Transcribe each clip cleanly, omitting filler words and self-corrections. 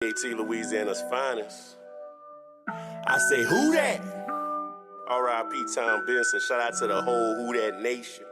Louisiana's finest. I say, who that? R.I.P. Tom Benson. Shout out to the whole Who That Nation.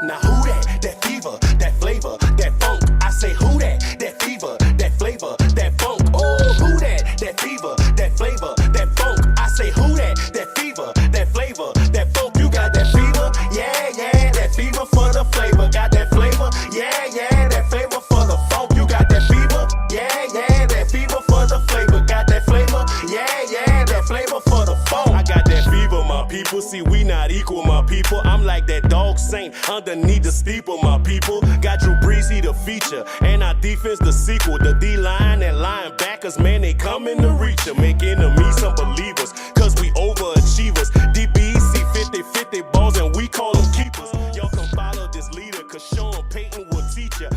Now who that? That fever, that flavor, that funk. I say who that? That fever, that flavor, that funk. Oh, who that? That fever, that flavor, that funk. I say who that? That fever, that flavor, that funk. You got that fever? Yeah, yeah, that fever for the flavor. Got that flavor? Yeah, yeah, that flavor for the funk. You got that fever? Yeah, yeah, that fever for the flavor. Got that flavor? Yeah, yeah, that flavor for the funk. I got that fever, my people. See, we not equal, my people. I'm like that dog Saint underneath the steeple, my people. Got Drew Brees, he the feature, and our defense the sequel. The D-line and linebackers, man, they coming to reach ya. Make enemies some believers, cause we overachievers. DBs see 50-50 balls and we call them keepers. Y'all can follow this leader, cause Sean Payton will teach ya.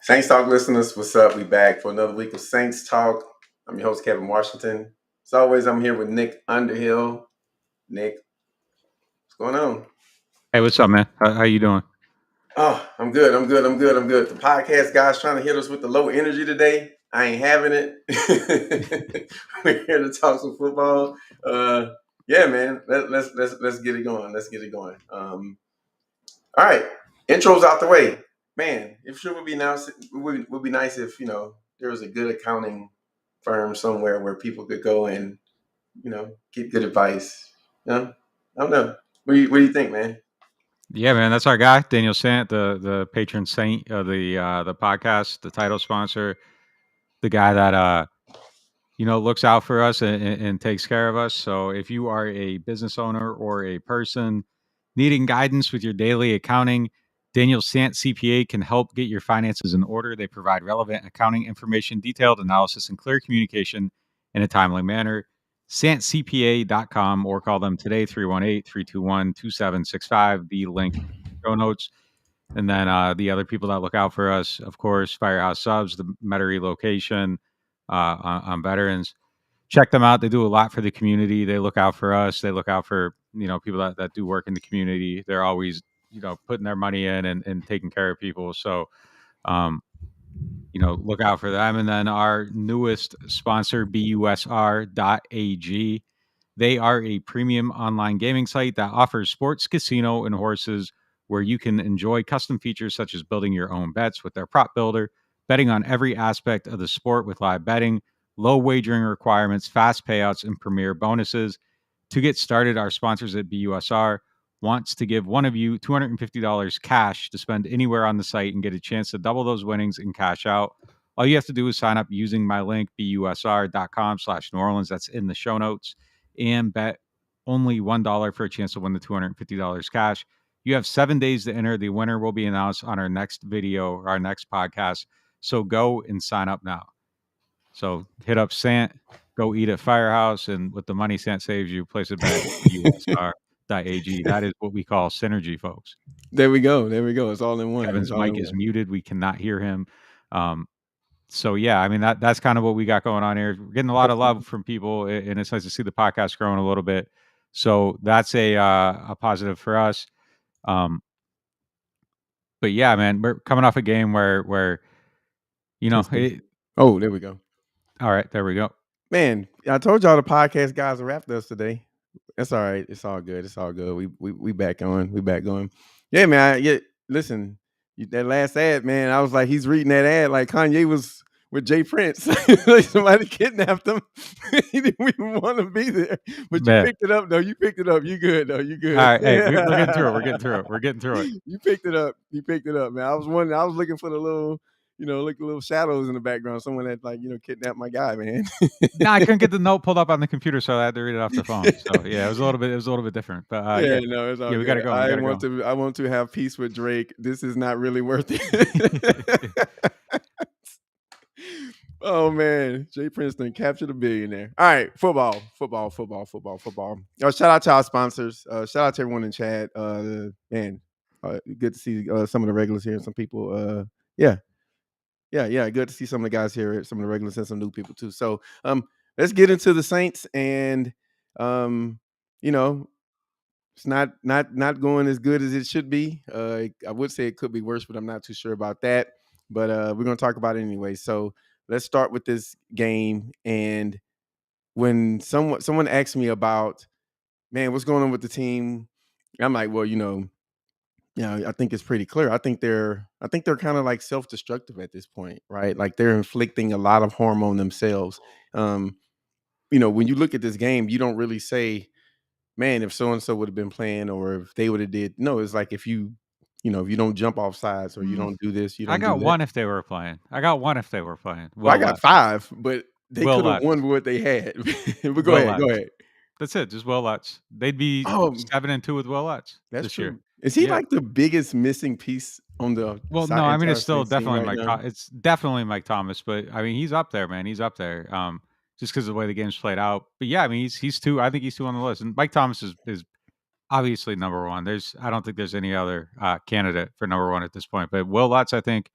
Saints Talk listeners, what's up? We back for another week of Saints Talk. I'm your host, Kevin Washington. As always, I'm here with Nick Underhill. Nick, what's going on? Hey, what's up, man? How you doing? Oh, I'm good. The podcast guys trying to hit us with the low energy today. I ain't having it. We're here to talk some football. Yeah, man. Let's get it going. All right. Intro's out the way. Man, it sure would be nice. Would be nice if there was a good accounting firm somewhere where people could go and get good advice. I don't know. What do you think, man? Yeah, man, that's our guy, Daniel Sant, the patron saint of the podcast, the title sponsor, the guy that looks out for us and takes care of us. So if you are a business owner or a person needing guidance with your daily accounting, Daniel Sant CPA can help get your finances in order. They provide relevant accounting information, detailed analysis, and clear communication in a timely manner. SantCPA.com or call them today, 318-321-2765. The link in the show notes. And then the other people that look out for us, of course, Firehouse Subs, the Metairie location on veterans. Check them out. They do a lot for the community. They look out for us. They look out for people that do work in the community. They're always putting their money in and taking care of people. So look out for them. And then our newest sponsor, BUSR.AG. They are a premium online gaming site that offers sports, casino, and horses where you can enjoy custom features such as building your own bets with their prop builder, betting on every aspect of the sport with live betting, low wagering requirements, fast payouts, and premier bonuses. To get started, our sponsors at BUSR wants to give one of you $250 cash to spend anywhere on the site and get a chance to double those winnings and cash out. All you have to do is sign up using my link, busr.com/NewOrleans. That's in the show notes, and bet only $1 for a chance to win the $250 cash. You have 7 days to enter. The winner will be announced on our next video or our next podcast. So go and sign up now. So hit up Sant, go eat at Firehouse, and with the money Sant saves you, place a bet at USR.AG. That is what we call synergy, folks. There we go. It's all in one. Kevin's mic is muted. We cannot hear him. So yeah, I mean that's kind of what we got going on here. We're getting a lot of love from people, and it's nice to see the podcast growing a little bit. So that's a positive for us. But yeah, man, we're coming off a game where there we go. All right, there we go. Man, I told y'all the podcast guys wrapped us today. That's all right. It's all good. We back on. We back going. Yeah, man. Listen, that last ad, man. I was like, he's reading that ad like Kanye was with Jay Prince. Like somebody kidnapped him. He didn't even want to be there, but you picked it up though. You picked it up. You good though. You good. All right, hey, we're getting through it. We're getting through it. You picked it up, man. I was looking for the little. Little shadows in the background. Someone that kidnapped my guy, man. No, I couldn't get the note pulled up on the computer, so I had to read it off the phone. So yeah, it was a little bit different. But it's all we gotta go. I want to have peace with Drake. This is not really worth it. Oh man, Jay Princeton captured a billionaire. All right, football. Shout out to our sponsors. Shout out to everyone in chat. Man, good to see some of the regulars here and some people. Yeah, good to see some of the guys here, some of the regulars and some new people too. So let's get into the Saints and It's not going as good as it should be. I would say it could be worse, but I'm not too sure about that. But we're gonna talk about it anyway. So let's start with this game. And when someone asked me about, man, what's going on with the team, I'm like, well, I think it's pretty clear. I think they're kind of like self-destructive at this point, right? Like they're inflicting a lot of harm on themselves. Um, when you look at this game, you don't really say, man, if so and so would have been playing, or if they would have did. No, it's like if you don't jump off sides, or you Mm, don't do this, you I don't do got that. one if they were playing. I got one if they were playing. Well, I Will got Lutz. 5, but they Will could have Lutz. won with what they had. But go Will ahead, go Lutz. ahead. That's it. Just Will Lutz. They'd be Oh, 7-2 with Will Lutz that's this year. true. Is he Yeah. like the biggest missing piece on the Well, no, I mean entire it's still Saints team definitely right Mike. now? It's definitely Mike Thomas, but I mean he's up there, man. He's up there. Just because of the way the game's played out. But yeah, I mean he's two. I think he's two on the list, and Mike Thomas is obviously number one. I don't think there's any other candidate for number one at this point. But Will Lutz, I think,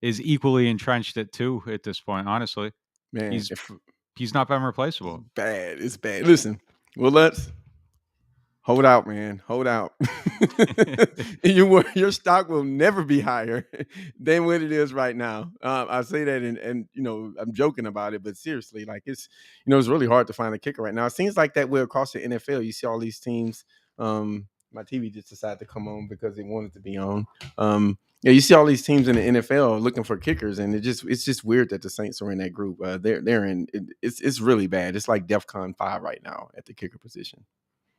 is equally entrenched at 2 at this point. Honestly, Man, he's if he's not been it's replaceable. bad, it's bad. Listen, well, let's hold out, man. Hold out. Your stock will never be higher than what it is right now. I say that, and I'm joking about it, but seriously, like it's really hard to find a kicker right now. It seems like that way across the NFL. You see all these teams. My TV just decided to come on because it wanted to be on. Yeah, you see all these teams in the NFL looking for kickers, and it's just weird that the Saints are in that group. They're in. It's really bad. It's like DEFCON 5 right now at the kicker position.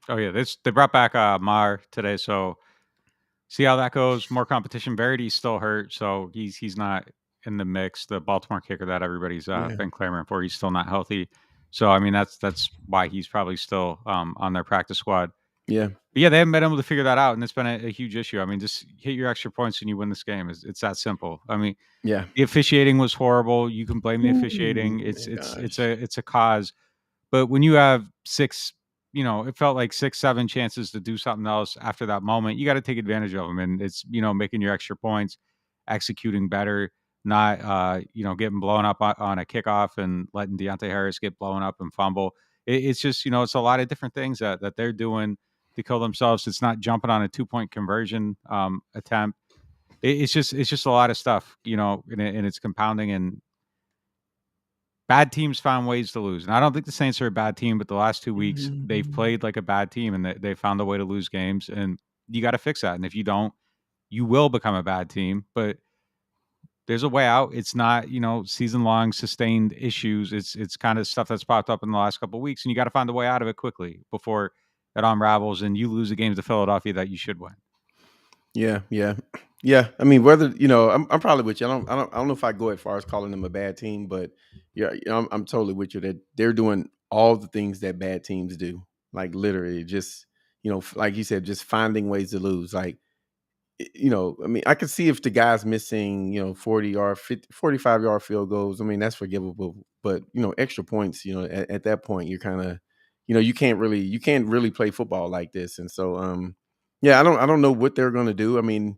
Oh yeah, they brought back Mar today, so see how that goes. More competition. Verity's still hurt, so he's not in the mix. The Baltimore kicker that everybody's Yeah, been clamoring for, he's still not healthy. So I mean that's why he's probably still on their practice squad. yeah, But yeah, they haven't been able to figure that out, and it's been a huge issue. I mean, just hit your extra points and you win this game. It's that simple. I mean, yeah. the officiating was horrible. You can blame the Ooh, officiating. It's my it's it's gosh. a it's a cause. But when you have 6, it felt like 6, 7 chances to do something else after that moment, you got to take advantage of them. And it's, making your extra points, executing better, not, getting blown up on a kickoff and letting Deontay Harris get blown up and fumble. It's just, it's a lot of different things that they're doing to kill themselves. It's not jumping on a 2-point conversion attempt. It's just a lot of stuff, and it's compounding, and bad teams found ways to lose. And I don't think the Saints are a bad team, but the last 2 weeks they've Mhm. played like a bad team, and they found a way to lose games. And you got to fix that. And if you don't, you will become a bad team. But there's a way out. It's not, season long sustained issues. It's kind of stuff that's popped up in the last couple of weeks, and you got to find a way out of it quickly before it unravels and you lose a game to Philadelphia that you should win. Yeah, yeah, yeah. I mean, whether I'm probably with you. I don't know if I go as far as calling them a bad team, but yeah, I'm totally with you that they're doing all the things that bad teams do. Like literally, just like you said, just finding ways to lose. Like I mean, I could see if the guy's missing, 40-yard, 50, 45-yard field goals. I mean, that's forgivable. But extra points. At that point, you're kind of, you can't really play football like this. And so, yeah, I don't know what they're going to do. I mean,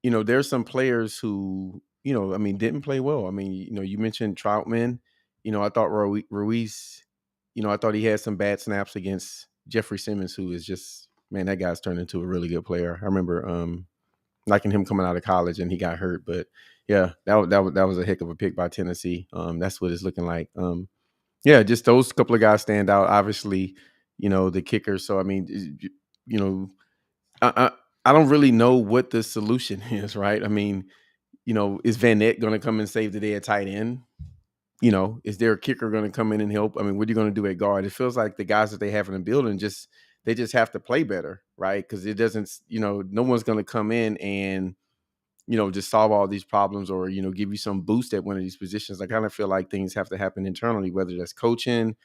there's some players who, I mean, didn't play well. I mean, you mentioned Troutman. I thought Ruiz, I thought he had some bad snaps against Jeffrey Simmons, who is just, man, that guy's turned into a really good player. I remember liking him coming out of college, and he got hurt. But yeah, that was a heck of a pick by Tennessee. That's what it's looking like. Yeah, just those couple of guys stand out. Obviously, the kicker. So I mean, you know, I, I I don't really know what the solution is, right? I mean, is Van Nett going to come and save the day at tight end? Is there a kicker going to come in and help? I mean, what are you going to do at guard? It feels like the guys that they have in the building they just have to play better, right? Because it doesn't, no one's going to come in and just solve all these problems, or give you some boost at one of these positions. I kind of feel like things have to happen internally, whether that's coaching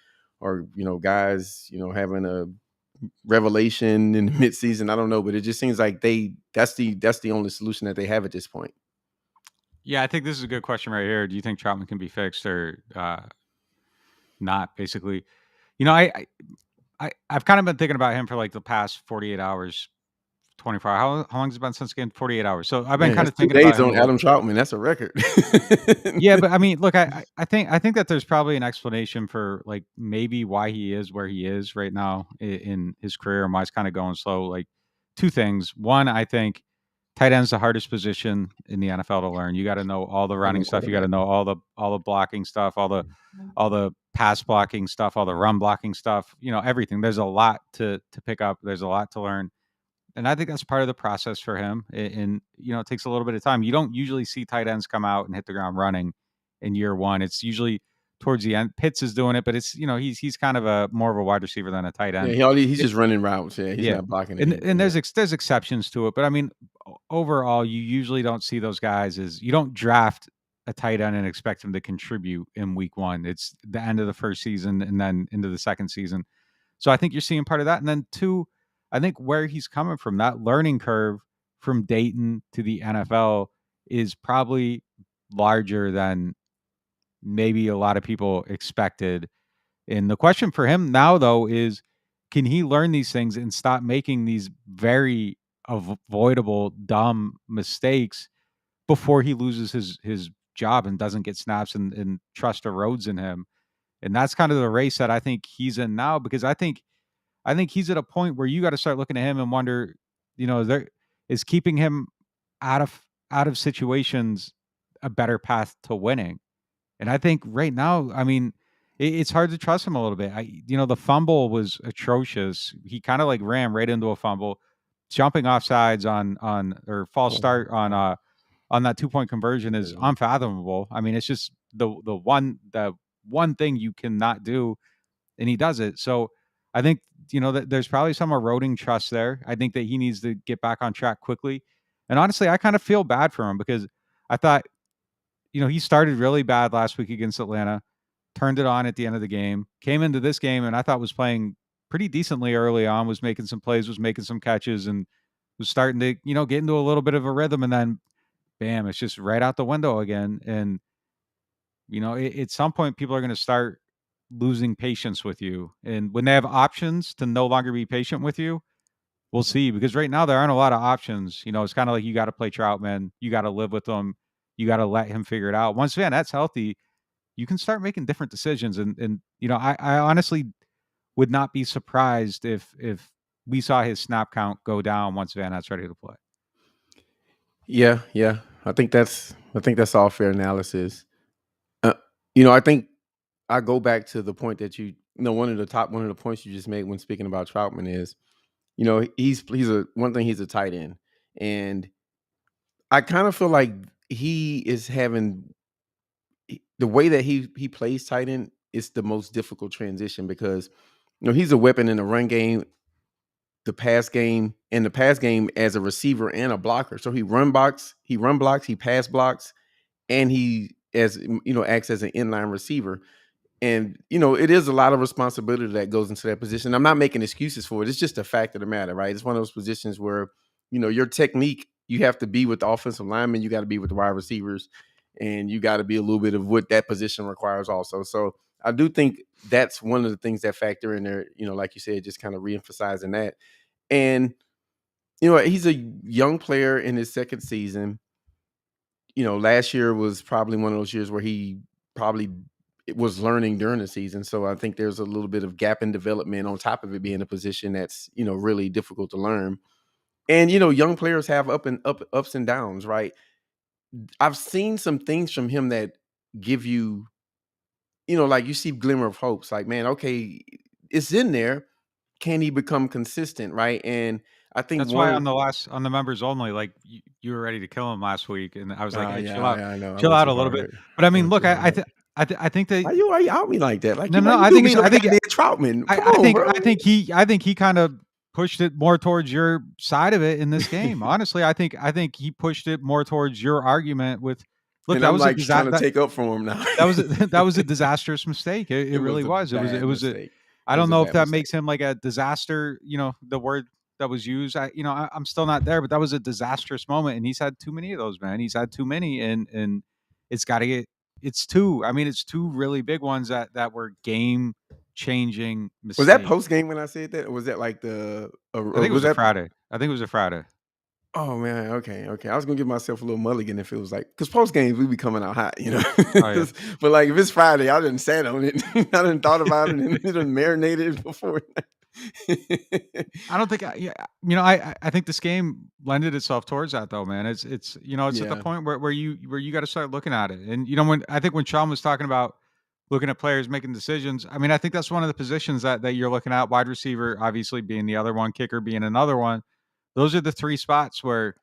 or guys having a revelation in the midseason. I don't know, but it just seems like that's the only solution that they have at this point. Yeah, I think this is a good question right here. Do you think Troutman can be fixed or not? Basically, I've kind of been thinking about him for like the past 48 hours 24 hours. How long has it been since the game? 48 hours. So I've been Man, kind that's of 2 thinking about days him a on little. Adam Troutman. That's a record. Yeah, but I mean, look, I think that there's probably an explanation for like maybe why he is where he is right now in his career and why it's kind of going slow. Like two things. One, I think tight end's the hardest position in the NFL to learn. You got to know all the running stuff. You got to know all the blocking stuff, all the pass blocking stuff, all the run blocking stuff. You know, everything. There's a lot to pick up. There's a lot to learn. And I think that's part of the process for him. And, you know, it takes a little bit of time. You don't usually see tight ends come out and hit the ground running in year one. It's usually towards the end. Pitts is doing it, but it's, you know, he's kind of a more of a wide receiver than a tight end. Yeah, he's just running routes. Yeah, he's Yeah. not blocking And anything. there's exceptions to it. But I mean, overall, you usually don't see those guys as you don't draft a tight end and expect him to contribute in week one. It's the end of the first season and then into the second season. So I think you're seeing part of that. And then two, I think where he's coming from, that learning curve from Dayton to the NFL is probably larger than maybe a lot of people expected. And the question for him now, though, is can he learn these things and stop making these very avoidable, dumb mistakes before he loses his job and doesn't get snaps and trust erodes in him? And that's kind of the race that I think he's in now, because I think he's at a point where you got to start looking at him and wonder, you know, there is keeping him out of situations a better path to winning. And I think right now, I mean, it's hard to trust him a little bit. You know, the fumble was atrocious. He kind of like ran right into a fumble, jumping off sides on or false start on that 2-point conversion is unfathomable. I mean, it's just the one thing you cannot do, and he does it. So I think, you know, that there's probably some eroding trust there. I think that he needs to get back on track quickly. And honestly, I kind of feel bad for him because I thought, you know, he started really bad last week against Atlanta, turned it on at the end of the game, came into this game and I thought was playing pretty decently early on, was making some plays, was making some catches, and was starting to, you know, get into a little bit of a rhythm. And then bam, it's just right out the window again. And, you know, at some point people are going to start losing patience with you. And when they have options to no longer be patient with you, we'll see. Because right now there aren't a lot of options. You know, it's kind of like you got to play Troutman, you got to live with him, you got to let him figure it out. Once Van Nette's healthy, you can start making different decisions. And you know, I honestly would not be surprised if we saw his snap count go down once Van Nette's ready to play. Yeah. I think that's all fair analysis. You know, I think I go back to the point that you know, one of the points you just made when speaking about Troutman is, you know, he's a tight end. And I kind of feel like he is having the way that he plays tight end is the most difficult transition because, you know, he's a weapon in the run game, the pass game, and the pass game as a receiver and a blocker. So he blocks, he pass blocks, and he, as you know, acts as an inline receiver. And, you know, it is a lot of responsibility that goes into that position. I'm not making excuses for it. It's just a fact of the matter, right? It's one of those positions where, you know, your technique, you have to be with the offensive linemen, you got to be with the wide receivers, and you got to be a little bit of what that position requires also. So I do think that's one of the things that factor in there, you know, like you said, just kind of reemphasizing that. And, you know, he's a young player in his second season. You know, last year was probably one of those years where he probably was learning during the season. So I think there's a little bit of gap in development on top of it being a position that's, you know, really difficult to learn. And, you know, young players have ups and downs, right? I've seen some things from him that give you, you know, like you see glimmer of hopes, like, man, okay, it's in there. Can he become consistent, right? And I think That's why on the members only, like you were ready to kill him last week, and I was like, hey, yeah, I know. I chill went out too a little bit. hard. But I I memean, went look, too hard. I think that Why you out me like that? Like, no, why you I do think me it's, like I think I did Troutman? Come on, bro. I think he kind of pushed it more towards your side of it in this game. Honestly, I think he pushed it more towards your argument with. Look, And that I'm was a like trying to take up for him now. that was a disastrous mistake. It really a was. It bad was a. mistake. I It was don't a know if bad that mistake. makes him like a disaster. You know, the word that was used. I'm still not there, but that was a disastrous moment, and he's had too many of those, man. He's had too many, and it's got to get. It's two. I mean, it's two really big ones that were game changing Was that mistakes. post game when I said that, or was that like I think it was was a that? Friday. I think it was a Friday. Oh man, okay. I was gonna give myself a little mulligan if it was like, because post games we be coming out hot, you know. Oh yeah. But like if it's Friday, I didn't sat on it. I didn't thought about it and didn't marinated before. I don't think I think this game lended itself towards that though, man. It's it's at the Yeah, point where you got to start looking at it. And when Sean was talking about looking at players making decisions, I mean, I think that's one of the positions that you're looking at, wide receiver obviously being the other one, kicker being another one. Those are the three spots where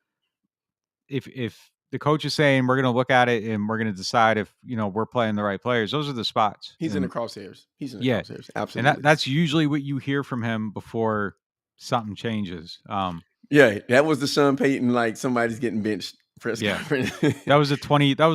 if the coach is saying we're going to look at it and we're going to decide if, we're playing the right players, those are the spots. he's in the And crosshairs. He's in the yeah, crosshairs. and Absolutely. that's usually what you hear from him before something changes. Yeah, that was the Sean Payton, like somebody's getting benched press Yeah. conference. That was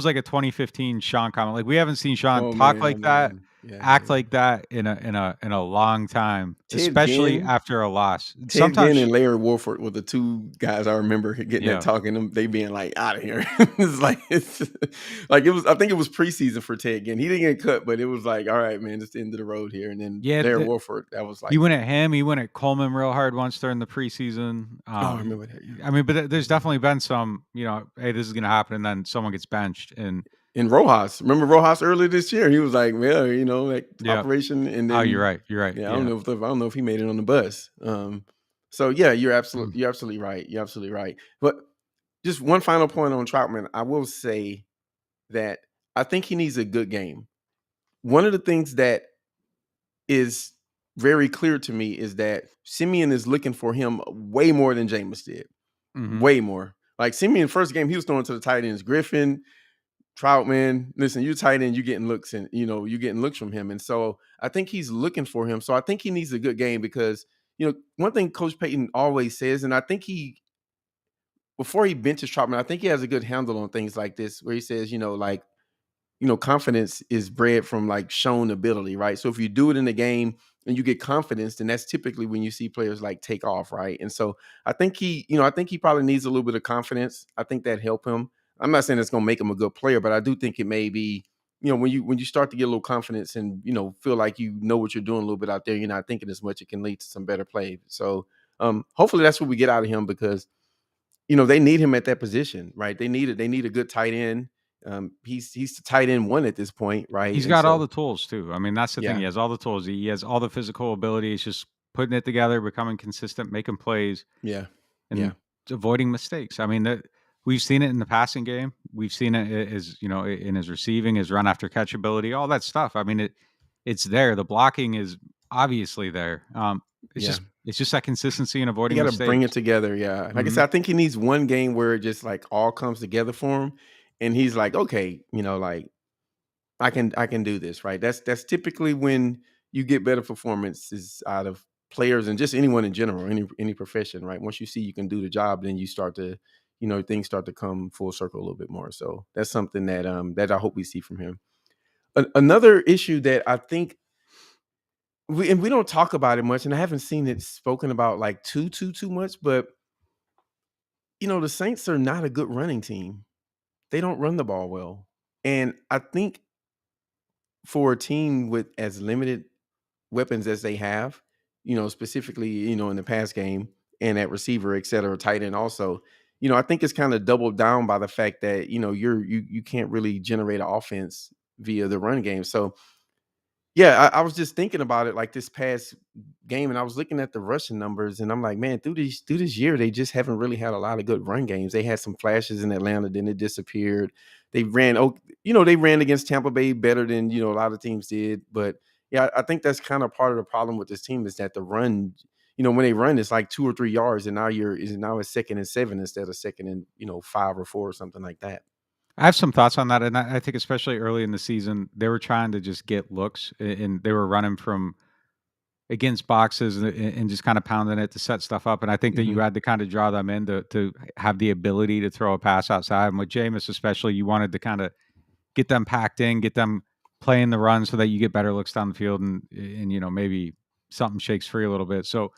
like a 2015 Sean comment. Like we haven't seen Sean Oh talk man, oh like that, man. Yeah, act yeah. like that in a long time, Ted especially Ginn, after a loss. Ted Ginn Sometimes and Larry Warford were the two guys I remember getting that yeah. talking. Them they being like out of here. It's like it was. I think it was preseason for Ted Ginn. He didn't get cut, but it was like, all right, man, it's the end of the road here. And then Yeah, Larry Warford, that was he like, went at him, he went at Coleman real hard once during the preseason. oh, I remember that. Yeah. I mean, but there's definitely been some, hey, this is going to happen, and then someone gets benched, and And Rojas, remember Rojas earlier this year? He was like, well, like yeah. operation, and Oh, then you're right. You're right. yeah, Yeah. I don't know if he made it on the bus. So yeah, you're Mm. absolutely right. You're absolutely right. But just one final point on Troutman, I will say that I think he needs a good game. One of the things that is very clear to me is that Simeon is looking for him way more than Jameis did. Mhm. Way more. Like Simeon, first game, he was throwing to the tight ends. Griffin, Troutman, listen, you tight end, you getting looks, and you getting looks from him. And so I think he's looking for him. So I think he needs a good game because one thing Coach Payton always says, and I think before he benches Troutman, I think he has a good handle on things like this, where he says, like, confidence is bred from like shown ability, right? So if you do it in the game and you get confidence, then that's typically when you see players like take off, right? And so I think I think he probably needs a little bit of confidence. I think that help him. I'm not saying it's going to make him a good player, but I do think it may be, when you start to get a little confidence and feel like you know what you're doing a little bit out there, you're not thinking as much, it can lead to some better play. So hopefully that's what we get out of him because they need him at that position, right? They need a good tight end. He's the tight end one at this point, right? He's And got all so the tools too. I mean, that's the thing. yeah, He has all the tools. He has all the physical ability. It's just putting it together, becoming consistent, making plays, yeah, yeah, and avoiding mistakes. I mean, we've seen it in the passing game. We've seen it in his receiving, his run after catch ability, all that stuff. I mean, it's there. The blocking is obviously there. It's yeah. just that consistency and You avoiding got to bring it mistakes. together. Yeah, like I Mhm. said, I think he needs one game where it just like all comes together for him, and he's like, okay, like I can do this, right? That's typically when you get better performances out of players and just anyone in general, any profession, right? Once you see you can do the job, then you start to, things start to come full circle a little bit more. So that's something that I hope we see from him. Another issue that I think we don't talk about it much, and I haven't seen it spoken about like too much, but the Saints are not a good running team. They don't run the ball well. And I think for a team with as limited weapons as they have, specifically, in the pass game and at receiver, et cetera, tight end also, I think it's kind of doubled down by the fact that, you can't really generate an offense via the run game. So yeah, I was just thinking about it like this past game, and I was looking at the rushing numbers, and I'm like, man, through this year, they just haven't really had a lot of good run games. They had some flashes in Atlanta, then it disappeared. They ran, they ran against Tampa Bay better than a lot of teams did. But yeah, I think that's kind of part of the problem with this team is that the run, when they run, it's like 2 or 3 yards, and now it's 2nd and 7 instead of 2nd and 5 or 4 or something like that. I have some thoughts on that, and I think especially early in the season, they were trying to just get looks, and they were running from against boxes and just kind of pounding it to set stuff up. And I think that you Mhm. had to kind of draw them in to have the ability to throw a pass outside. And with Jameis, especially, you wanted to kind of get them packed in, get them playing the run so that you get better looks down the field and maybe something shakes free a little bit. So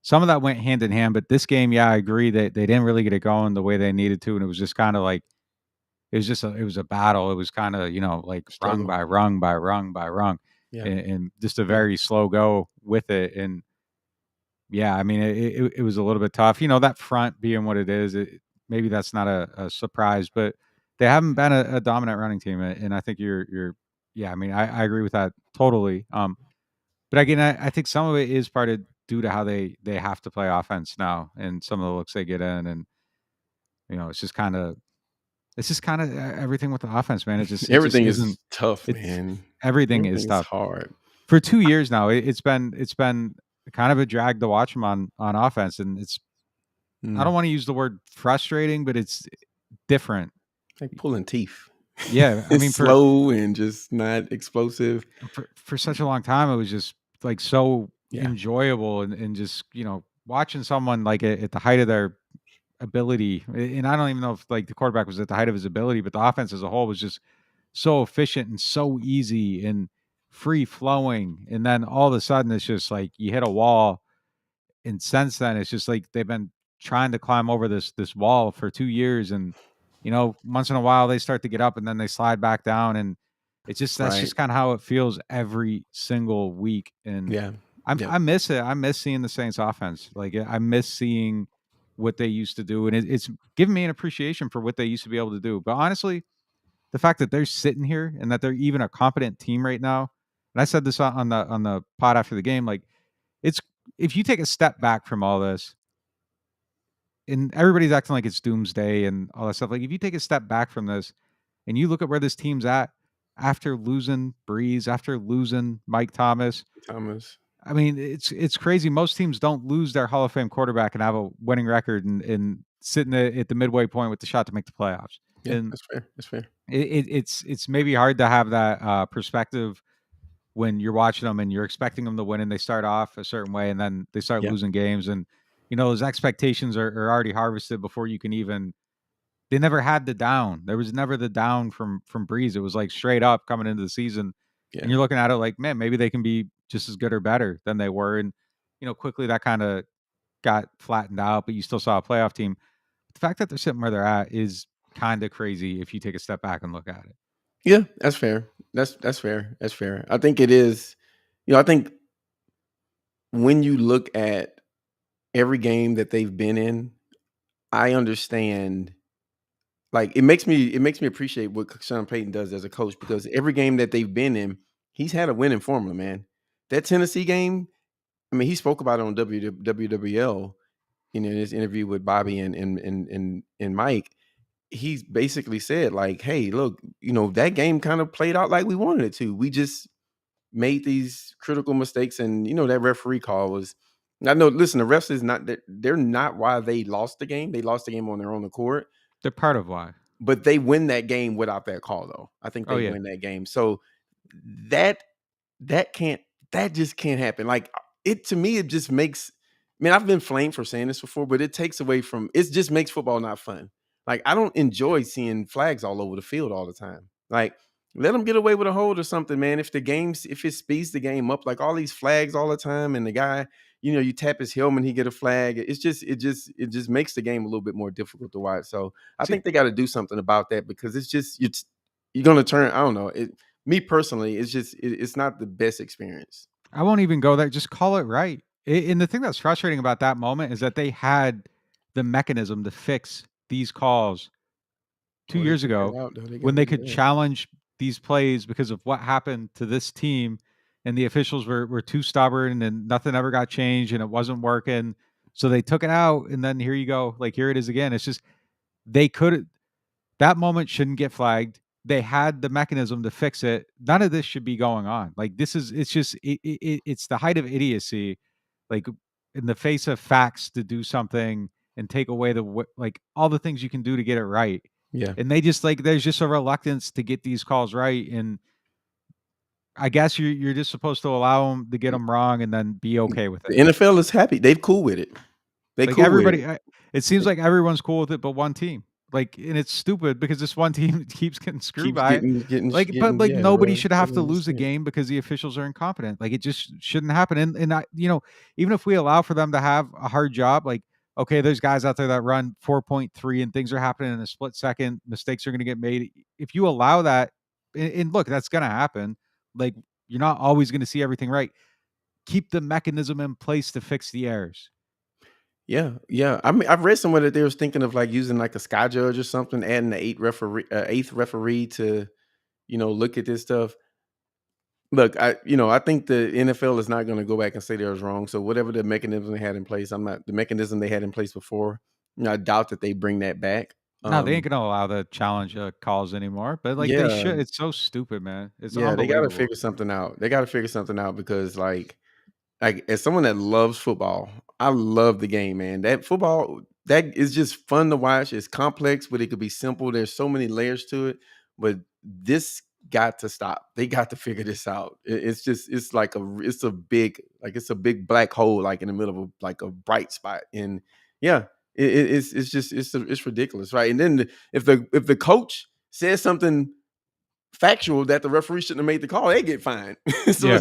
some of that went hand in hand. But this game, yeah, I agree that they didn't really get it going the way they needed to. And it was just kind of like, it was a battle. It was kind of, like rung Struggle. by rung by rung by rung Yeah. and just a Yeah. very slow go with it. And Yeah, I mean, it was a little bit tough. That front being what it is, maybe that's not a surprise, but they haven't been a dominant running team, and I think yeah, I mean, I agree with that totally. But again, I think some of it is part of due to how they have to play offense now, and some of the looks they get in, and it's just kind of everything with the offense, man. It just Everything isn't. is tough, It's man. everything is Everything is tough hard. for 2 years now. It's been kind of a drag to watch them on offense, and I don't want to use the word frustrating, but it's different. Like pulling teeth. Yeah, I mean, It's slow and just not explosive. for such a long time, it was just like so Yeah. enjoyable, and just watching someone like at the height of their ability, and I don't even know if like the quarterback was at the height of his ability, but the offense as a whole was just so efficient and so easy and free flowing, and then all of a sudden it's just like you hit a wall. And since then, it's just like they've been trying to climb over this wall for 2 years, and once in a while they start to get up, and then they slide back down, and that's Right. just kind of how it feels every single week. And Yeah. Yeah. I miss it. I miss seeing the Saints offense. Like I miss seeing what they used to do, and it's given me an appreciation for what they used to be able to do. But honestly, the fact that they're sitting here and that they're even a competent team right now, and I said this on the pod after the game, like it's if you take a step back from all this, and everybody's acting like it's doomsday and all that stuff. Like if you take a step back from this and you look at where this team's at after losing Breeze, after losing Mike Thomas, Thomas. I mean, it's crazy. Most teams don't lose their Hall of Fame quarterback and have a winning record and sitting at the midway point with the shot to make the playoffs. Yeah, And that's fair. That's fair. it's maybe hard to have that perspective when you're watching them and you're expecting them to win and they start off a certain way and then they start Yeah. losing games, and those expectations are already harvested before you can even. They never had the down. There was never the down from Breeze. It was like straight up coming into the season, Yeah. and you're looking at it like, man, maybe they can be just as good or better than they were, and quickly that kind of got flattened out, but you still saw a playoff team. The fact that they're sitting where they're at is kind of crazy if you take a step back and look at it. Yeah, that's fair. That's fair. That's fair. I think it is. I think when you look at every game that they've been in, I understand. Like it makes me appreciate what Sean Payton does as a coach, because every game that they've been in, he's had a winning formula, man. That Tennessee game, I mean, he spoke about it on WWL in his interview with Bobby and Mike. He's basically said like, "Hey, look, that game kind of played out like we wanted it to. We just made these critical mistakes, and that referee call was." I know. Listen, the refs is not that they're not why they lost the game. They lost the game on their own accord, They're part of why. but they win that game without that call, though. I think Oh they yeah. win that game. So that that can't that just can't happen. Like it to me, it just makes. Man, I've been flamed for saying this before, but it takes away from. It just makes football not fun. Like I don't enjoy seeing flags all over the field all the time. Like let them get away with a hold or something, man. If it speeds the game up, like all these flags all the time, and the guy, you tap his helmet, he get a flag. It just makes the game a little bit more difficult to watch. So I See, think they got to do something about that, because it's just you're gonna turn. I don't know. Me personally, it's not the best experience. I won't even go there. Just call it right. And the thing that's frustrating about that moment is that they had the mechanism to fix these calls two Oh, they years figured it ago out though. They when got they it. could Yeah. challenge these plays because of what happened to this team, and the officials were too stubborn and nothing ever got changed and it wasn't working. So they took it out, and then here you go. Like here it is again. It's just they could that moment shouldn't get flagged. They had the mechanism to fix it. None of this should be going on. Like this is it's just it's the height of idiocy, like in the face of facts, to do something and take away like all the things you can do to get it right. Yeah. And they just like there's just a reluctance to get these calls right, and I guess you're just supposed to allow them to get them wrong and then be okay with The it. NFL is happy. They've cool with it. They Like cool with it. it seems like everyone's cool with it, but one team. Like, and it's stupid because this one team keeps getting screwed Keeps by it. But like yeah, the nobody refs should have don't to lose a understand. game because the officials are incompetent. Like it just shouldn't happen. And I, even if we allow for them to have a hard job, like okay, there's guys out there that run 4.3 and things are happening in a split second. Mistakes are going to get made. If you allow that, and look, that's going to happen. Like you're not always going to see everything right. keep the mechanism in place to fix the errors. Yeah, yeah. I mean, I've read somewhere that they was thinking of like using like a sky judge or something, adding the eighth referee to look at this stuff. Look, I think the NFL is not going to go back and say they was wrong. So whatever the mechanism they had in place, the mechanism they had in place before. I doubt that they bring that back. No, they ain't gonna allow the challenge calls anymore. But like they Yeah, should. It's so stupid, man. It's yeah, they got to unbelievable. figure something out. They got to figure something out because like as someone that loves football, I love the game, man. That football that is just fun to watch. It's complex, but it could be simple. There's so many layers to it, but this got to stop. They got to figure this out. It's a big black hole like in the middle of a bright spot. And yeah, it's ridiculous, right? And then if the coach says something factual that the referee shouldn't have made the call, they get fined. So Yeah.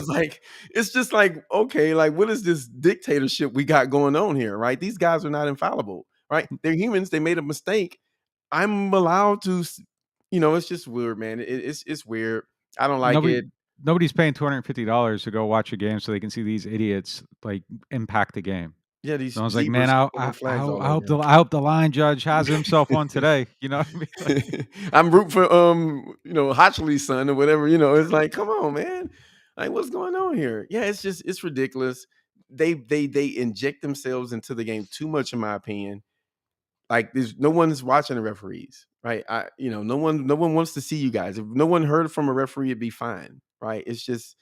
it's just like, okay, like what is this dictatorship we got going on here, right? These guys are not infallible, right? They're humans. They made a mistake. I'm allowed to, it's just weird, man. It's weird. I don't like Nobody it. nobody's paying $250 to go watch a game so they can see these idiots like impact the game. Yeah, And these I was like, man, zebras I throwing I, I flags hope all I hope over. the I hope the line judge has himself one today. You know what I mean? Like, I'm rooting for Hotchley's son or whatever. It's like, come on, man. Like, what's going on here? Yeah, it's ridiculous. They inject themselves into the game too much, in my opinion. Like, there's no one's watching the referees, right? No one wants to see you guys. If no one heard from a referee, it'd be fine, right? It's just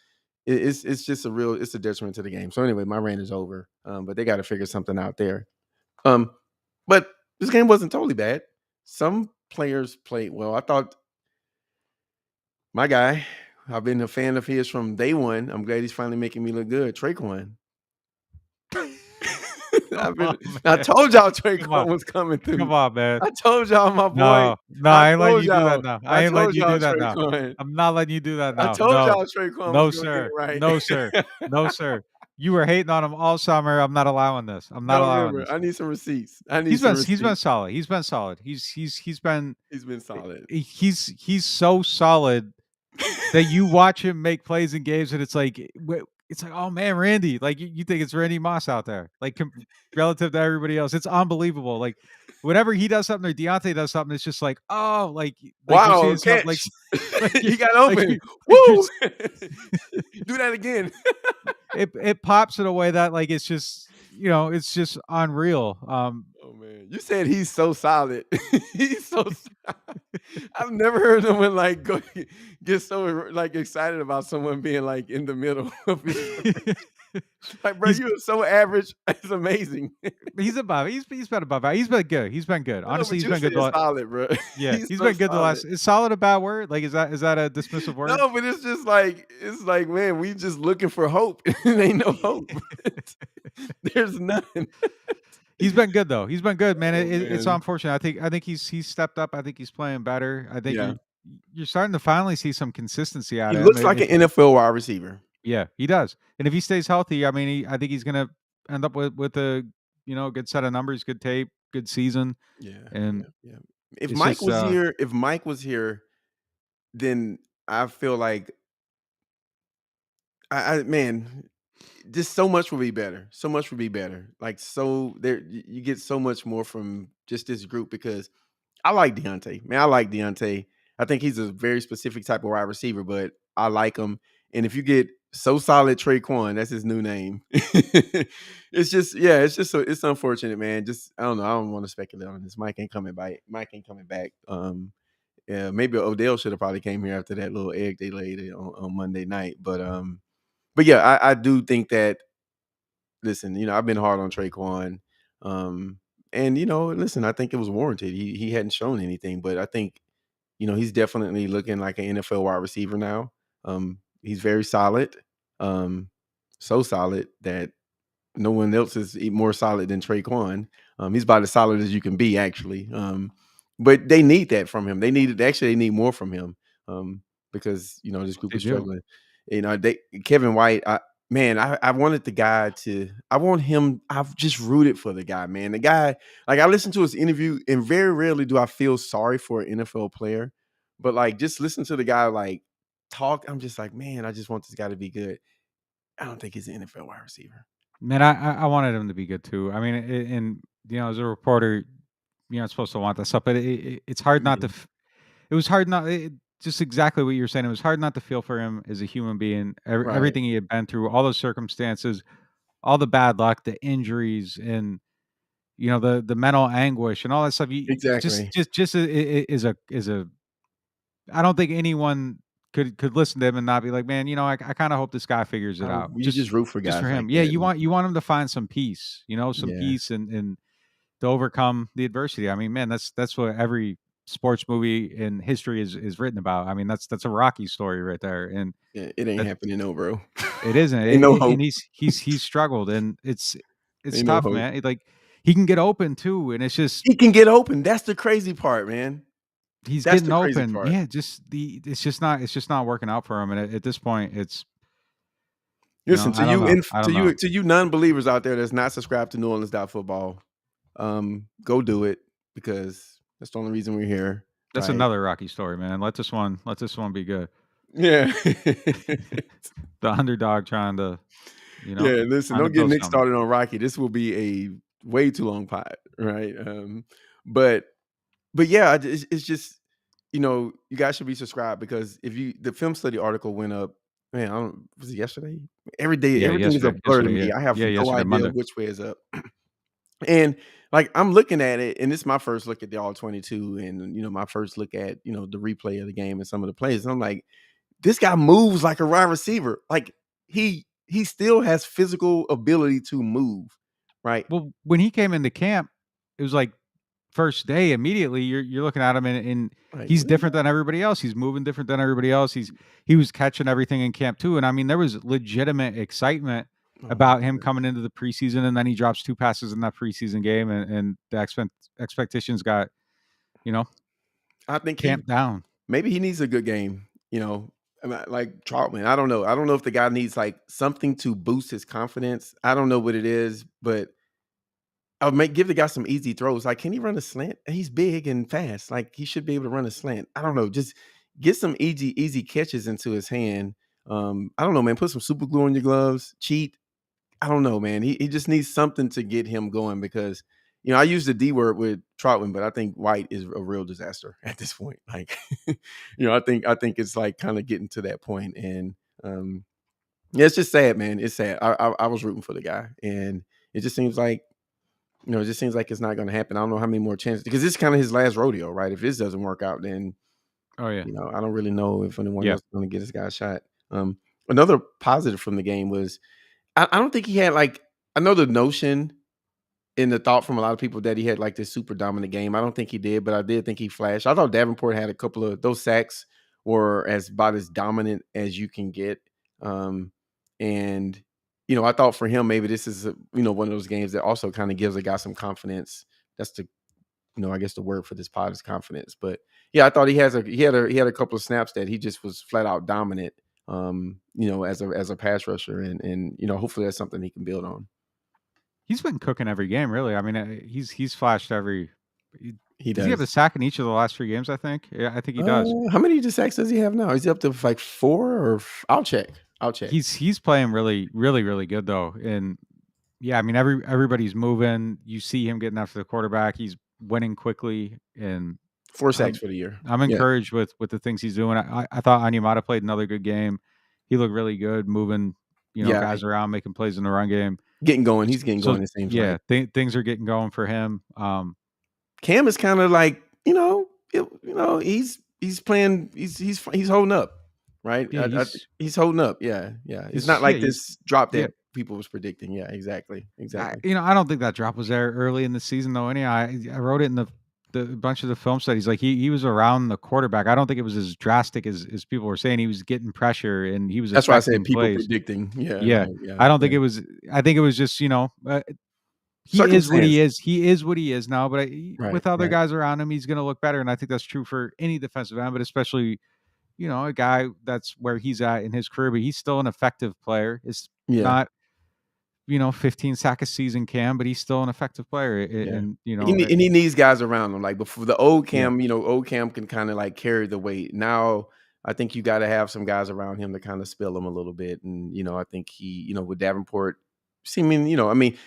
it's a detriment to the game. So anyway, my rant is over. But they got to figure something out there. But this game wasn't totally bad. Some players played well. I thought my guy, I've been a fan of his from day one. I'm glad he's finally making me look good. Traquan. come on, I man. told y'all Come on. Traquan was coming through. Come on, man. I told y'all my boy. No, I I ain't letting told you do that y'all. now. I I ain't letting told you y'all do that now. Traquan. I'm not letting you do that I now. told No. y'all Traquan was No, going to get it sir. right. No, sir. No, sir. You were hating on him all summer. I'm not allowing this. I'm not No, allowing remember, this. I need some receipts. I need He's some been receipts. solid. He's been solid. He's been He's been solid. he's so solid that you watch him make plays in games and it's like, oh man, Randy, like you think it's Randy Moss out there, like relative to everybody else. It's unbelievable. Like whenever he does something or Deontay does something, it's just like, oh, like you're Wow, seeing something like catch. like He got like open. you like you're Woo! Do that again. it pops in a way that like it's just it's just unreal. Oh man, you said he's so solid. He's so. I've never heard someone like get so like excited about someone being like in the middle of his coverage. Like, bro, he's you are so average. It's amazing. he's above. He's been above. He's been good. He's been good. I know, Honestly, but he's you been said good. solid, bro. Yeah, He's he's so been good the solid. last. Is solid a bad word? Like, is that a dismissive word? No, but it's just like man, we just looking for hope. There ain't no hope. There's none. He's been good though. He's been good, man. Oh It's man. unfortunate. I think he's stepped up. I think he's playing better. I think Yeah. you're starting to finally see some consistency out He of him. looks like an NFL wide receiver. Yeah, he does. And if he stays healthy, I mean, I think he's gonna end up with a good set of numbers, good tape, good season, Yeah, and yeah. If it's Mike just was here, then I feel like man, just so much would be better. So much would be better. Like so there you get so much more from just this group because I like Deontay. Man, I like Deontay. I think he's a very specific type of wide receiver, but I like him. And if you get so solid Traquan, that's his new name. It's unfortunate, man. Just I don't know. I don't want to speculate on this. Mike ain't coming back. Mike ain't coming back. Yeah, maybe Odell should have probably came here after that little egg they laid on Monday night. But yeah, I do think that. Listen, I've been hard on Traquan, and listen, I think it was warranted. He hadn't shown anything, but I think he's definitely looking like an NFL wide receiver now. He's very solid, so solid that no one else is more solid than Traquan. He's about as solid as you can be, actually. But they need that from him. They need more from him because this group they is do. struggling. Kevin White. I wanted the guy I want him. I've just rooted for the guy, man. The guy, like I listened to his interview, and very rarely do I feel sorry for an NFL player, but like just listen to the guy like talk. I'm just like, man, I just want this guy to be good. I don't think he's an NFL wide receiver. Man, I wanted him to be good too. I mean, and as a reporter, it's supposed to want that stuff, but it's hard not to. It was hard not. Just exactly what you were saying. It was hard not to feel for him as a human being. Right. Everything he had been through, all those circumstances, all the bad luck, the injuries, and the mental anguish and all that stuff. Exactly. Just is a. I don't think anyone could listen to him and not be like, man, I kind of hope this guy figures it out. You just root for Just guys for him. like Yeah, that. you want him to find some peace. Some Yeah. peace and to overcome the adversity. I mean, man, that's what every sports movie in history is written about. I mean, that's a Rocky story right there. And Yeah, it ain't happening, no, bro. it isn't. Ain't no hope. And he's struggled, and it's Ain't no tough, hope. man. Like he can get open too, and it's just He can get open. That's the crazy part, man. he's That's getting the crazy open. part. Yeah, it's just not working out for him. And at this point, it's listen I don't know. to you non-believers out there that's not subscribed to NewOrleans.Football. Go do it, because that's the only reason we're here. That's right? another Rocky story, man. Let this one be good. Yeah. The underdog trying to, Yeah, listen, don't get Nick started on Rocky. This will be a way too long pod, right? But yeah, it's just, you guys should be subscribed, because the film study article went up, man, was it yesterday? Every day, Yeah, everything is a blur to me. yeah. I have no idea Monday. which way is up. And like, I'm looking at it, and this is my first look at the all 22, and my first look at the replay of the game and some of the plays. And I'm like, this guy moves like a wide receiver. Like he still has physical ability to move, right? Well, when he came into camp, it was like first day. Immediately, you're looking at him, and Right. he's different than everybody else. He's moving different than everybody else. He was catching everything in camp too. And I mean, there was legitimate excitement about him coming into the preseason, and then he drops 2 passes in that preseason game, and the expectations got, I think camped down. Maybe he needs a good game, like Troutman. I don't know. I don't know if the guy needs like something to boost his confidence. I don't know what it is, but I'll give the guy some easy throws. Like, can he run a slant? He's big and fast. Like, he should be able to run a slant. I don't know. Just get some easy catches into his hand. I don't know, man. Put some super glue on your gloves. Cheat. I don't know, man. He just needs something to get him going, because I use the D word with Troutman, but I think White is a real disaster at this point. Like, I think it's like kind of getting to that point, and yeah, it's just sad, man. It's sad. I was rooting for the guy, and it just seems like it's not going to happen. I don't know how many more chances, because this is kind of his last rodeo, right? If this doesn't work out, then I don't really know if anyone else is going to get this guy a shot. Another positive from the game was, I don't think he had I know the notion and the thought from a lot of people that he had like this super dominant game. I don't think he did, but I did think he flashed. I thought Davenport had a couple of those sacks were about as dominant as you can get. And I thought for him, maybe this is one of those games that also kind of gives a guy some confidence. That's the I guess the word for this pod is confidence. But yeah, I thought he had a couple of snaps that he just was flat out dominant. As a pass rusher, and hopefully that's something he can build on. He's been cooking every game, really. I mean, he's flashed every. He does he have a sack in each of the last 3 games? I think. Yeah, I think he does. How many sacks does he have now? Is he up to like 4? Or I'll check. He's playing really, really, really good though, and yeah, I mean everybody's moving. You see him getting after the quarterback. He's winning quickly, and 4 sacks for the year. I'm encouraged with the things he's doing. I thought Anyamata played another good game. He looked really good, moving guys around, making plays in the run game, getting going. He's getting going. It seems like things are getting going for him. Cam is kind of like he's playing. He's holding up, right? Yeah, he's holding up. Yeah. It's not like this drop that people was predicting. Yeah, exactly. I don't think that drop was there early in the season though. I wrote it in the bunch of the film studies. Like he was around the quarterback. I don't think it was as drastic as people were saying. He was getting pressure, and he was. That's why I said people plays. predicting. Yeah. I don't think it was. I think it was just he is what he is. He is what he is now. But with other guys around him, he's going to look better. And I think that's true for any defensive end, but especially a guy that's where he's at in his career. But he's still an effective player. It's not 15 sack a season Cam, but he's still an effective player. And and he needs guys around him. Like before, the old Cam, old Cam can kind of like carry the weight. Now I think you got to have some guys around him to kind of spill him a little bit. And, I think he, with Davenport seeming,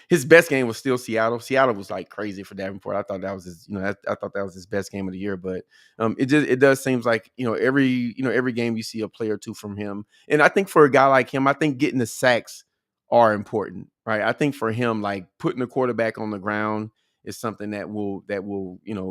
his best game was still Seattle. Seattle was like crazy for Davenport. I thought that was his, I thought that was his best game of the year. But it does seems like, every game you see a play or two from him. And I think for a guy like him, I think getting the sacks are important, right? I think for him, like putting the quarterback on the ground is something that will,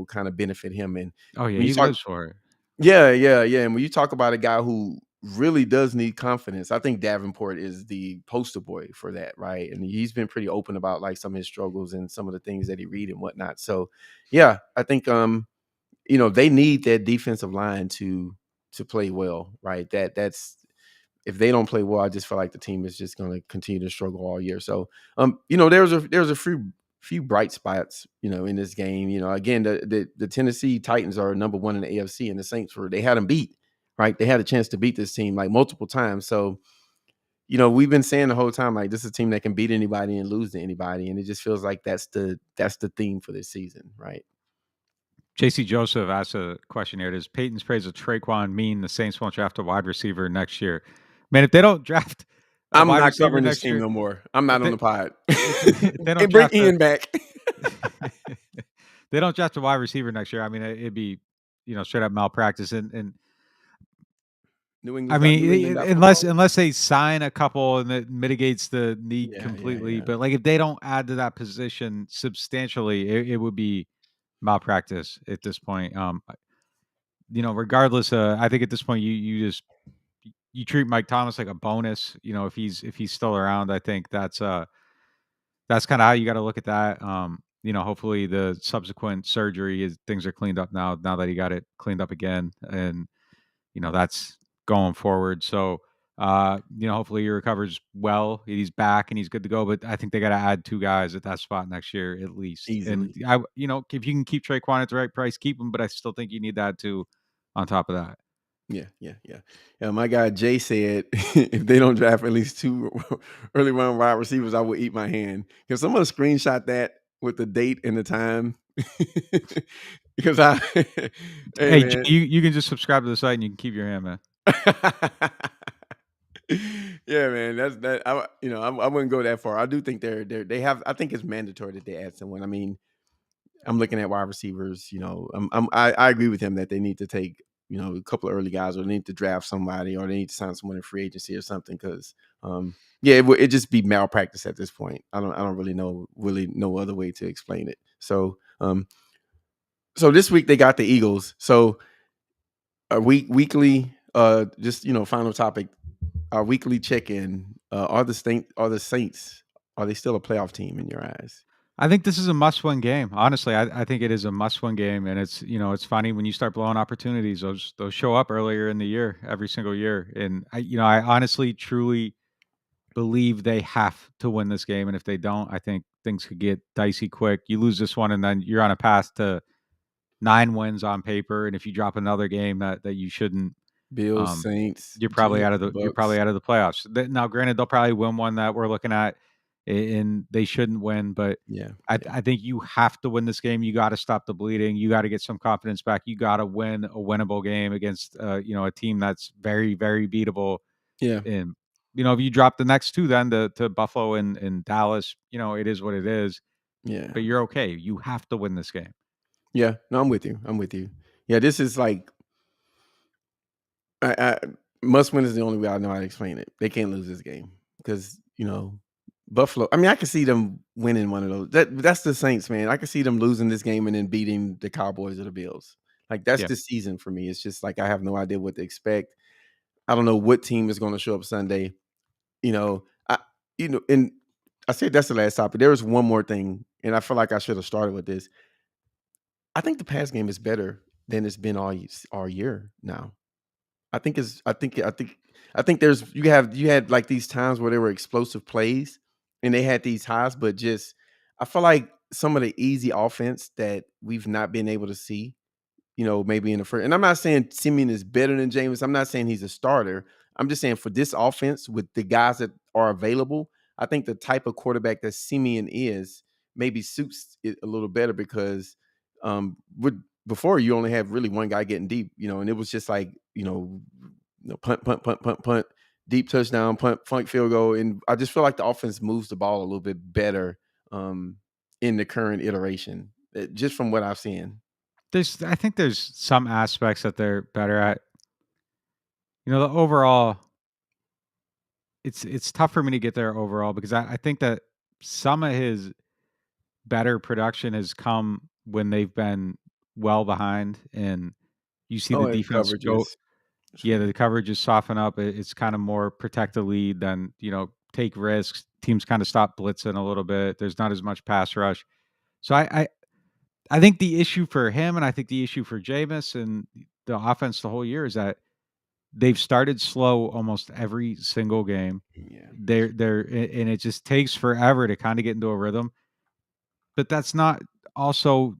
kind of benefit him. And Oh yeah, when you he talk, lives for it. yeah. And when you talk about a guy who really does need confidence, I think Davenport is the poster boy for that, right? And he's been pretty open about like some of his struggles and some of the things that he read and whatnot. So yeah, I think they need that defensive line to play well, right? That's if they don't play well, I just feel like the team is just going to continue to struggle all year. So there's a few bright spots, in this game. Again, the Tennessee Titans are number one in the AFC, and the Saints they had them beat, right? They had a chance to beat this team like multiple times. So, we've been saying the whole time, like, this is a team that can beat anybody and lose to anybody. And it just feels like that's the theme for this season, right? JC Joseph asked a question here. Does Peyton's praise of Traquan mean the Saints won't draft a wide receiver next year? Man, if they don't draft a I'm wide not receiver covering this next team year, no more. I'm if not on they, the pod. if they don't And bring draft Ian back. they don't draft a wide receiver next year, I mean, it'd be, straight up malpractice. And New I England's not New mean, England.Football. unless they sign a couple and that mitigates the need completely, Yeah. but like if they don't add to that position substantially, it would be malpractice at this point. Regardless, I think at this point you treat Mike Thomas like a bonus. If he's still around, I think that's kind of how you got to look at that. Hopefully the subsequent surgery is things are cleaned up now that he got it cleaned up again, and that's going forward. So hopefully he recovers well. He's back and he's good to go. But I think they got to add 2 guys at that spot next year at least. Easily. And if you can keep Traquan at the right price, keep him. But I still think you need that too on top of that. Yeah, my guy Jay said if they don't draft at least 2 early round wide receivers, I will eat my hand. Can someone screenshot that with the date and the time? Because hey Hey, man. you can just subscribe to the site and you can keep your hand, man. Yeah, man. That's that. I wouldn't go that far. I do think they have. I think it's mandatory that they add someone. I mean, I'm looking at wide receivers. I agree with him that they need to take a couple of early guys, or they need to draft somebody, or they need to sign someone in free agency or something. Because it just be malpractice at this point. I don't really know no other way to explain it. So so this week they got the Eagles. So a weekly just final topic. Our weekly check-in. Are the Saints are they still a playoff team in your eyes? I think this is a must-win game. Honestly, I think it is a must-win game, and it's funny when you start blowing opportunities; those show up earlier in the year, every single year. And I honestly, truly believe they have to win this game, and if they don't, I think things could get dicey quick. You lose this one, and then you're on a path to 9 wins on paper. And if you drop another game that you shouldn't, Bills, Saints, you're probably Jets, out of the Bucks. playoffs. Now, granted, they'll probably win one that we're looking at, and they shouldn't win. But Yeah. I think you have to win this game. You got to stop the bleeding. You got to get some confidence back. You got to win a winnable game against a team that's very, very beatable. Yeah. And if you drop the next 2, then to Buffalo and Dallas, it is what it is. Yeah. But you're okay. You have to win this game. Yeah. No, I'm with you. Yeah, this is like I must win is the only way I know how to explain it. They can't lose this game because Buffalo. I mean, I can see them winning one of those. That's the Saints, man. I can see them losing this game and then beating the Cowboys or the Bills. Like that's Yeah. the season for me. It's just like I have no idea what to expect. I don't know what team is going to show up Sunday. And I said that's the last topic. There was one more thing, and I feel like I should have started with this. I think the pass game is better than it's been all year now. I think there's you had like these times where there were explosive plays and they had these highs, but just I feel like some of the easy offense that we've not been able to see, maybe in the first. And I'm not saying Simeon is better than James. I'm not saying he's a starter. I'm just saying for this offense with the guys that are available, I think the type of quarterback that Simeon is maybe suits it a little better because before you only have really one guy getting deep, and it was just like, punt, deep touchdown, punt, field goal, and I just feel like the offense moves the ball a little bit better in the current iteration, just from what I've seen. I think there's some aspects that they're better at. The overall, it's tough for me to get there overall because I think that some of his better production has come when they've been well behind, and you see the Oh, and defense go. coverages. Yeah, the coverage is soften up. It's kind of more protect the lead than take risks. Teams kind of stop blitzing a little bit. There's not as much pass rush. So I think the issue for him, and I think the issue for Jameis and the offense the whole year is that they've started slow almost every single game. Yeah. And it just takes forever to kind of get into a rhythm. But that's not also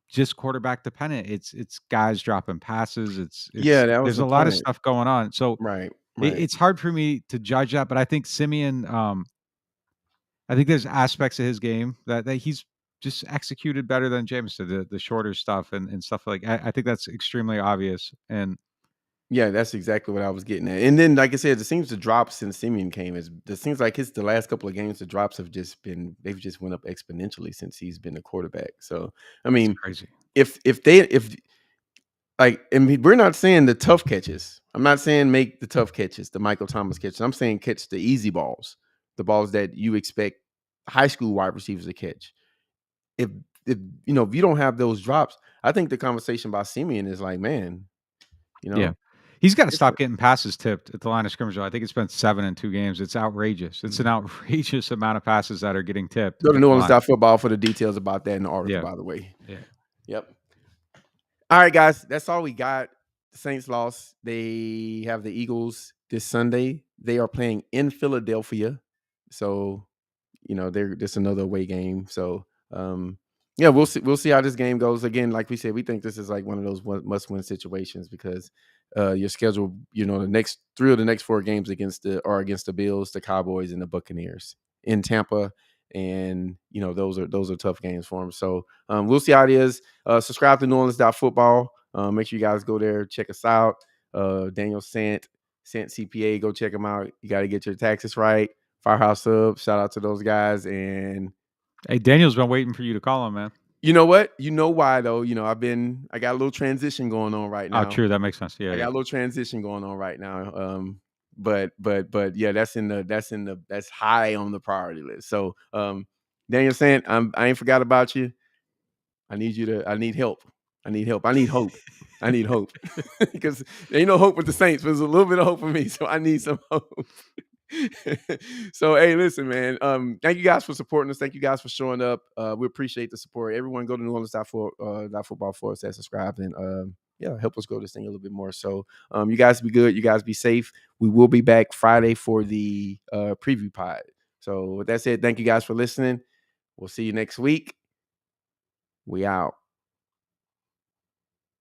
just quarterback dependent. It's guys dropping passes. Yeah, that was There's the a lot of point. stuff going on. So Right. it's hard for me to judge that. But I think Simeon, I think there's aspects of his game that he's just executed better than James did, the shorter stuff and stuff like I think that's extremely obvious. And Yeah, that's exactly what I was getting at. And then, like I said, it seems the drops since Simeon came it seems like the last couple of games, the drops have they've just went up exponentially since he's been a quarterback. So, I it's mean, crazy. if and we're not saying the tough catches. I'm not saying make the tough catches, the Michael Thomas catches. I'm saying catch the easy balls, the balls that you expect high school wide receivers to catch. If if you don't have those drops, I think the conversation about Simeon is like, man, Yeah. He's got to stop different. getting passes tipped at the line of scrimmage. I think it's been 7 in 2 games. It's outrageous. It's an outrageous amount of passes that are getting tipped Go to at the line. NewOrleans.Football for the details about that in the article, Yeah. by the way. Yeah. Yep. All right, guys. That's all we got. The Saints lost. They have the Eagles this Sunday. They are playing in Philadelphia. So, they're just another away game. So, yeah, we'll see. We'll see how this game goes. Again, like we said, we think this is like one of those must-win situations because your schedule, the next 3 of the next 4 games against the Bills, the Cowboys, and the Buccaneers in Tampa, and those are tough games for them. So we'll see how it is. Subscribe to NewOrleans.Football. Make sure you guys go there, check us out. Daniel Sant CPA, go check them out. You got to get your taxes right. Firehouse Sub, shout out to those guys. And Hey, Daniel's been waiting for you to call him, man. you know what? You know why though? I got a little transition going on right now. Oh, true. That makes sense. Yeah. I got a little transition going on right now. But yeah, that's high on the priority list. So Daniel Sant, I ain't forgot about you. I need help. I need hope. I need hope. Because there ain't no hope with the Saints, but there's a little bit of hope for me. So I need some hope. So hey, listen, man. Thank you guys for supporting us. Thank you guys for showing up. We appreciate the support. Everyone go to NewOrleans.Football subscribe and help us grow this thing a little bit more. So you guys be good. You guys be safe. We will be back Friday for the preview pod. So with that said, thank you guys for listening. We'll see you next week. We out.